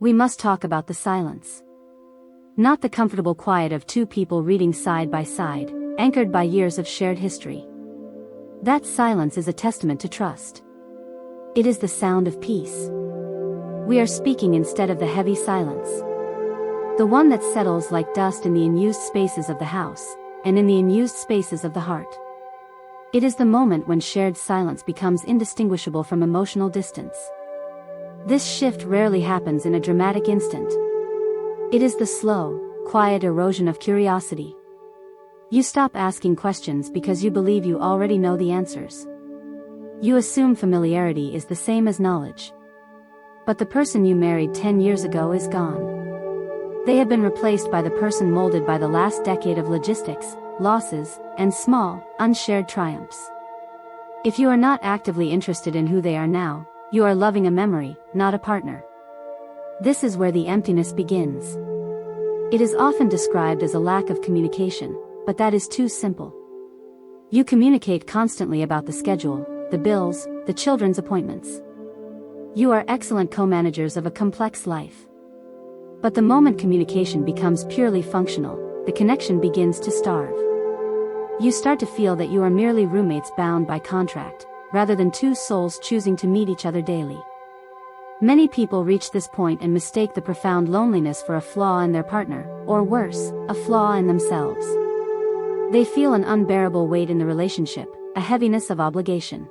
We must talk about the silence. Not the comfortable quiet of two people reading side by side, anchored by years of shared history. That silence is a testament to trust. It is the sound of peace. We are speaking instead of the heavy silence. The one that settles like dust in the unused spaces of the house, and in the unused spaces of the heart. It is the moment when shared silence becomes indistinguishable from emotional distance. This shift rarely happens in a dramatic instant. It is the slow, quiet erosion of curiosity. You stop asking questions because you believe you already know the answers. You assume familiarity is the same as knowledge. But the person you married 10 years ago is gone. They have been replaced by the person molded by the last decade of logistics, losses, and small, unshared triumphs. If you are not actively interested in who they are now, you are loving a memory, not a partner. This is where the emptiness begins. It is often described as a lack of communication, but that is too simple. You communicate constantly about the schedule, the bills, the children's appointments. You are excellent co-managers of a complex life. But the moment communication becomes purely functional, the connection begins to starve. You start to feel that you are merely roommates bound by contract, rather than two souls choosing to meet each other daily. Many people reach this point and mistake the profound loneliness for a flaw in their partner, or worse, a flaw in themselves. They feel an unbearable weight in the relationship, a heaviness of obligation.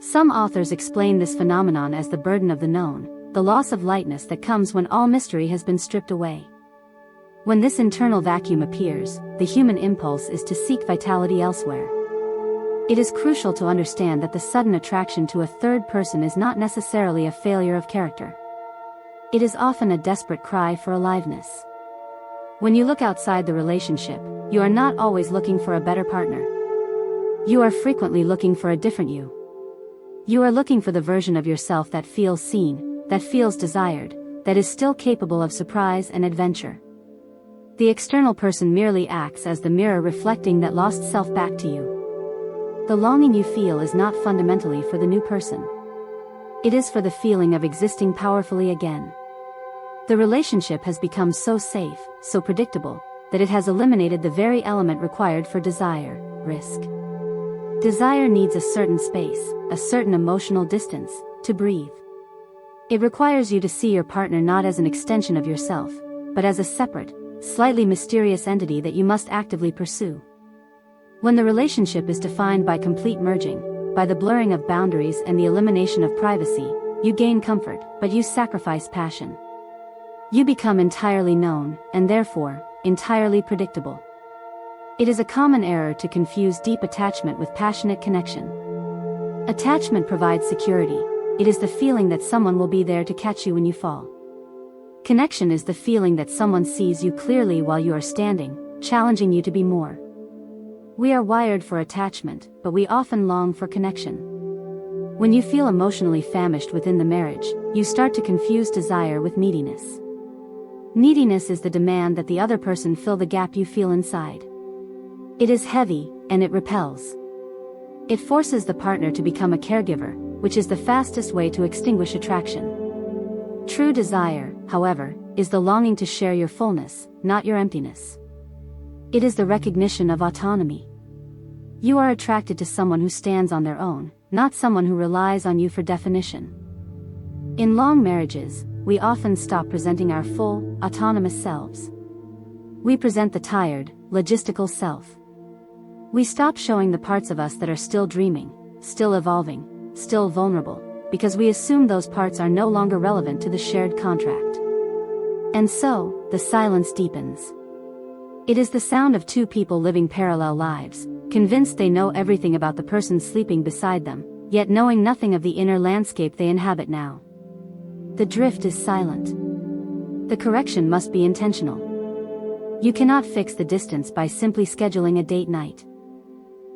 Some authors explain this phenomenon as the burden of the known, the loss of lightness that comes when all mystery has been stripped away. When this internal vacuum appears, the human impulse is to seek vitality elsewhere. It is crucial to understand that the sudden attraction to a third person is not necessarily a failure of character. It is often a desperate cry for aliveness. When you look outside the relationship, you are not always looking for a better partner. You are frequently looking for a different you. You are looking for the version of yourself that feels seen, that feels desired, that is still capable of surprise and adventure. The external person merely acts as the mirror reflecting that lost self back to you. The longing you feel is not fundamentally for the new person. It is for the feeling of existing powerfully again. The relationship has become so safe, so predictable, that it has eliminated the very element required for desire, risk. Desire needs a certain space, a certain emotional distance, to breathe. It requires you to see your partner not as an extension of yourself, but as a separate, slightly mysterious entity that you must actively pursue. When the relationship is defined by complete merging, by the blurring of boundaries and the elimination of privacy, you gain comfort, but you sacrifice passion. You become entirely known, and therefore, entirely predictable. It is a common error to confuse deep attachment with passionate connection. Attachment provides security. It is the feeling that someone will be there to catch you when you fall. Connection is the feeling that someone sees you clearly while you are standing, challenging you to be more. We are wired for attachment, but we often long for connection. When you feel emotionally famished within the marriage, you start to confuse desire with neediness. Neediness is the demand that the other person fill the gap you feel inside. It is heavy, and it repels. It forces the partner to become a caregiver, which is the fastest way to extinguish attraction. True desire, however, is the longing to share your fullness, not your emptiness. It is the recognition of autonomy. You are attracted to someone who stands on their own, not someone who relies on you for definition. In long marriages, we often stop presenting our full, autonomous selves. We present the tired, logistical self. We stop showing the parts of us that are still dreaming, still evolving, still vulnerable, because we assume those parts are no longer relevant to the shared contract. And so, the silence deepens. It is the sound of two people living parallel lives, convinced they know everything about the person sleeping beside them, yet knowing nothing of the inner landscape they inhabit now. The drift is silent. The correction must be intentional. You cannot fix the distance by simply scheduling a date night.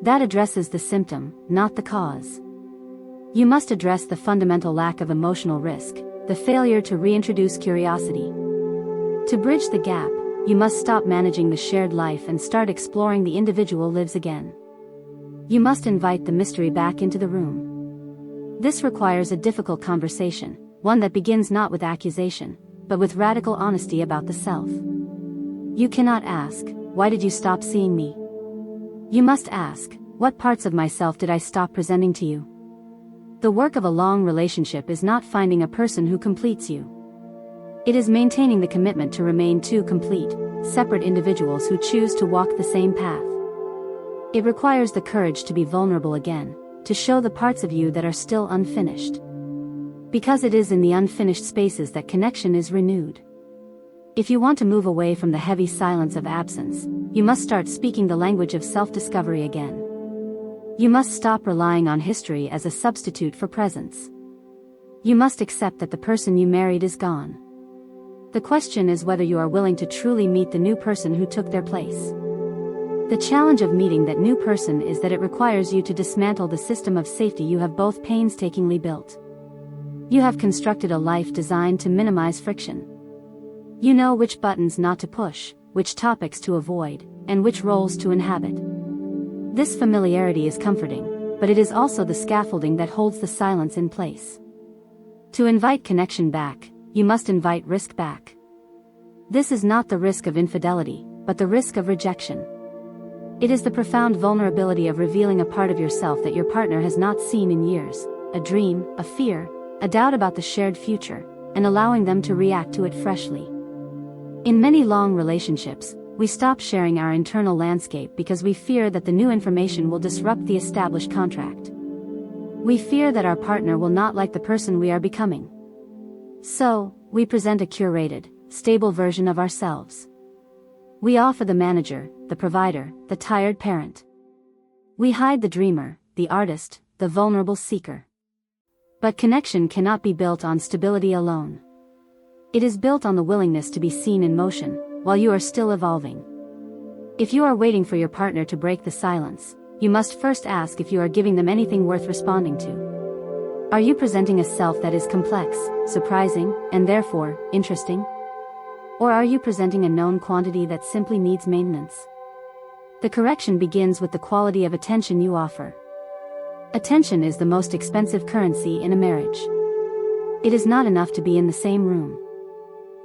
That addresses the symptom, not the cause. You must address the fundamental lack of emotional risk, the failure to reintroduce curiosity. To bridge the gap, you must stop managing the shared life and start exploring the individual lives again. You must invite the mystery back into the room. This requires a difficult conversation, one that begins not with accusation, but with radical honesty about the self. You cannot ask, "Why did you stop seeing me?" You must ask, "What parts of myself did I stop presenting to you?" The work of a long relationship is not finding a person who completes you. It is maintaining the commitment to remain two complete, separate individuals who choose to walk the same path. It requires the courage to be vulnerable again, to show the parts of you that are still unfinished. Because it is in the unfinished spaces that connection is renewed. If you want to move away from the heavy silence of absence, you must start speaking the language of self-discovery again. You must stop relying on history as a substitute for presence. You must accept that the person you married is gone. The question is whether you are willing to truly meet the new person who took their place. The challenge of meeting that new person is that it requires you to dismantle the system of safety you have both painstakingly built. You have constructed a life designed to minimize friction. You know which buttons not to push, which topics to avoid, and which roles to inhabit. This familiarity is comforting, but it is also the scaffolding that holds the silence in place. To invite connection back, you must invite risk back. This is not the risk of infidelity, but the risk of rejection. It is the profound vulnerability of revealing a part of yourself that your partner has not seen in years, a dream, a fear, a doubt about the shared future, and allowing them to react to it freshly. In many long relationships, we stop sharing our internal landscape because we fear that the new information will disrupt the established contract. We fear that our partner will not like the person we are becoming. So, we present a curated, stable version of ourselves. We offer the manager, the provider, the tired parent. We hide the dreamer, the artist, the vulnerable seeker. But connection cannot be built on stability alone. It is built on the willingness to be seen in motion, while you are still evolving. If you are waiting for your partner to break the silence, you must first ask if you are giving them anything worth responding to. Are you presenting a self that is complex, surprising, and therefore, interesting? Or are you presenting a known quantity that simply needs maintenance? The correction begins with the quality of attention you offer. Attention is the most expensive currency in a marriage. It is not enough to be in the same room.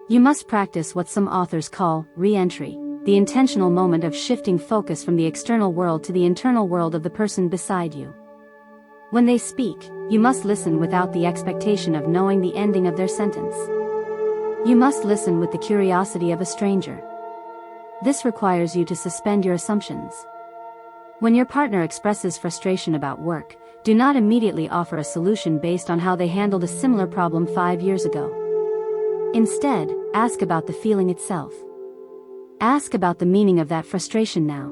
You must practice what some authors call re-entry, the intentional moment of shifting focus from the external world to the internal world of the person beside you. When they speak, you must listen without the expectation of knowing the ending of their sentence. You must listen with the curiosity of a stranger. This requires you to suspend your assumptions. When your partner expresses frustration about work, do not immediately offer a solution based on how they handled a similar problem 5 years ago. Instead, ask about the feeling itself. Ask about the meaning of that frustration now.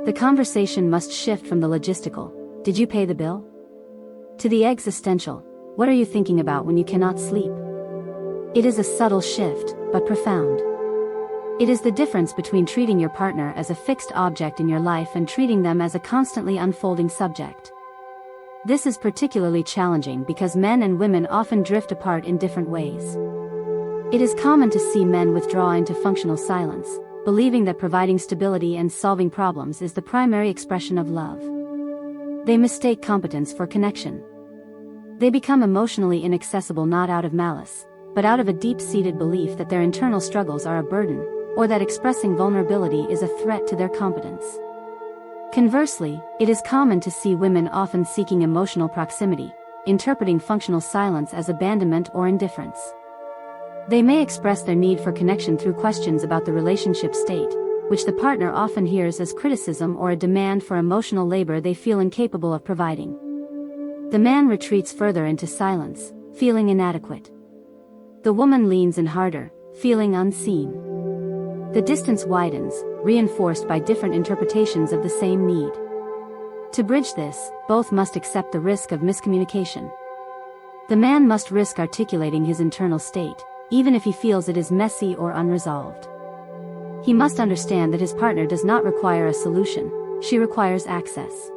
The conversation must shift from the logistical, "Did you pay the bill?" to the existential, "What are you thinking about when you cannot sleep?" It is a subtle shift, but profound. It is the difference between treating your partner as a fixed object in your life and treating them as a constantly unfolding subject. This is particularly challenging because men and women often drift apart in different ways. It is common to see men withdraw into functional silence, believing that providing stability and solving problems is the primary expression of love. They mistake competence for connection. They become emotionally inaccessible not out of malice, but out of a deep-seated belief that their internal struggles are a burden, or that expressing vulnerability is a threat to their competence. Conversely, it is common to see women often seeking emotional proximity, interpreting functional silence as abandonment or indifference. They may express their need for connection through questions about the relationship state, which the partner often hears as criticism or a demand for emotional labor they feel incapable of providing. The man retreats further into silence, feeling inadequate. The woman leans in harder, feeling unseen. The distance widens, reinforced by different interpretations of the same need. To bridge this, both must accept the risk of miscommunication. The man must risk articulating his internal state, even if he feels it is messy or unresolved. He must understand that his partner does not require a solution, she requires access.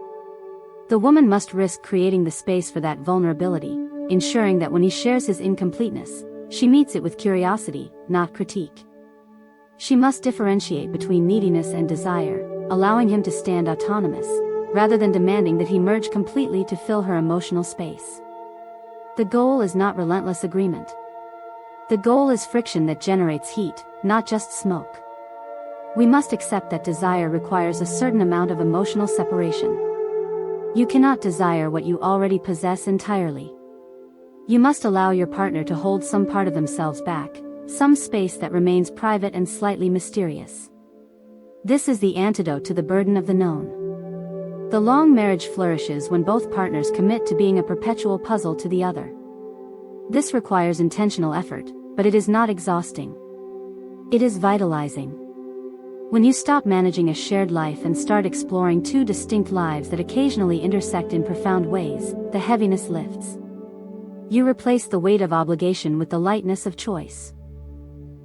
The woman must risk creating the space for that vulnerability, ensuring that when he shares his incompleteness, she meets it with curiosity, not critique. She must differentiate between neediness and desire, allowing him to stand autonomous, rather than demanding that he merge completely to fill her emotional space. The goal is not relentless agreement. The goal is friction that generates heat, not just smoke. We must accept that desire requires a certain amount of emotional separation. You cannot desire what you already possess entirely. You must allow your partner to hold some part of themselves back, some space that remains private and slightly mysterious. This is the antidote to the burden of the known. The long marriage flourishes when both partners commit to being a perpetual puzzle to the other. This requires intentional effort, but it is not exhausting. It is vitalizing. When you stop managing a shared life and start exploring two distinct lives that occasionally intersect in profound ways, the heaviness lifts. You replace the weight of obligation with the lightness of choice.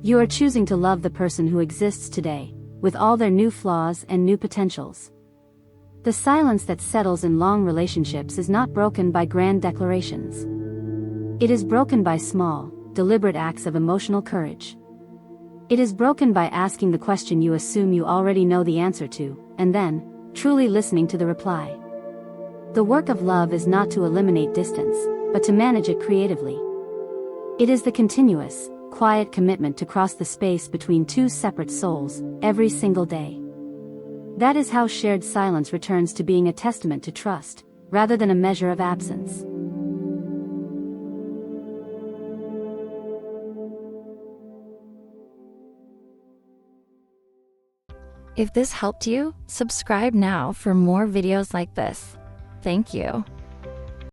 You are choosing to love the person who exists today, with all their new flaws and new potentials. The silence that settles in long relationships is not broken by grand declarations. It is broken by small, deliberate acts of emotional courage. It is broken by asking the question you assume you already know the answer to, and then, truly listening to the reply. The work of love is not to eliminate distance, but to manage it creatively. It is the continuous, quiet commitment to cross the space between two separate souls, every single day. That is how shared silence returns to being a testament to trust, rather than a measure of absence. If this helped you, subscribe now for more videos like this. Thank you.